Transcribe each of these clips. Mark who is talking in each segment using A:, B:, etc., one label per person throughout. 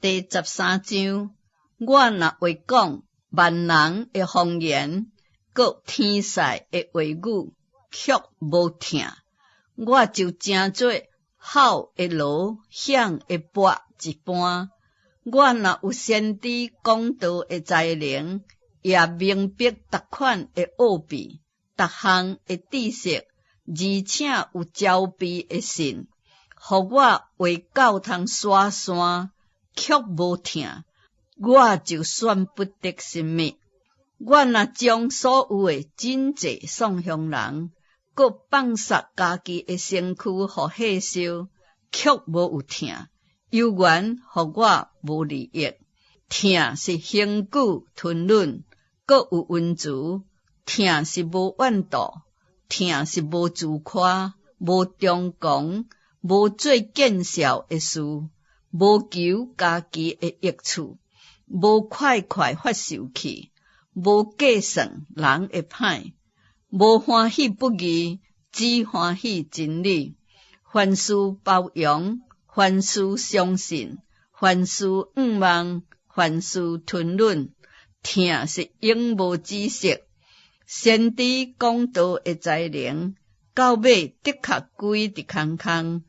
A: 第13章，我若话讲万人的方言，搁天使的话语，却无听，我就正做吼的锣，响的钹一般。我若有先知讲道的才能，也明白逐款的奥秘，逐项的知识，而且有招庇的信，互我话到通刷山，却无听，我就算不得什么。我若将所有的真济送向人，搁放杀家己的身躯互火烧，却无有听，犹原互我无利益。听是恒久吞忍，搁有温慈；听是无怨妒，听是无自夸，无张狂，无做见笑的事，无求家己的益处，无快快发受气，无计算人的歹，无欢喜不义，只欢喜真理。凡事包容，凡事相信，凡事仰望，凡事吞忍。听是永无止息。先知讲道的才能，到尾的确归伫空空；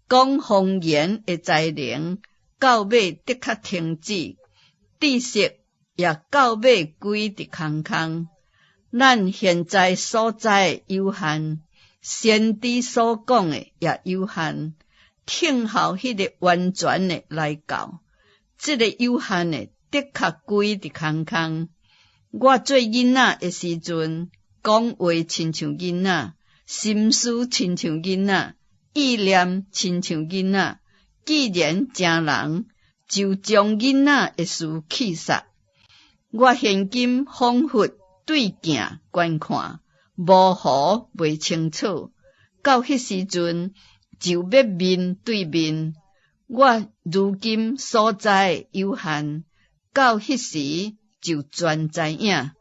A: 讲方言的才能，到尾的确停止。知识也到尾归伫空空。咱现在所在有限，先知所讲的也有限，听候迄个完全的来到，这个有限的的确归伫空空。我做囡仔的时阵，讲话亲像囡仔，心思亲像囡仔，意念亲像囡仔。既然成人，就将囡仔的事弃煞。我现今仿佛对镜观看，模糊袂清楚。到迄时阵，就要面对面。我如今所在有限，到迄时就全知影，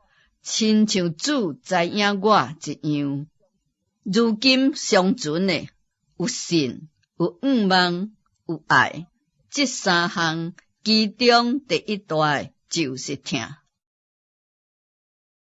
A: 亲像主知影我一样。如今尚存的有信、有仰望、有爱，这三项其中第一大就是听。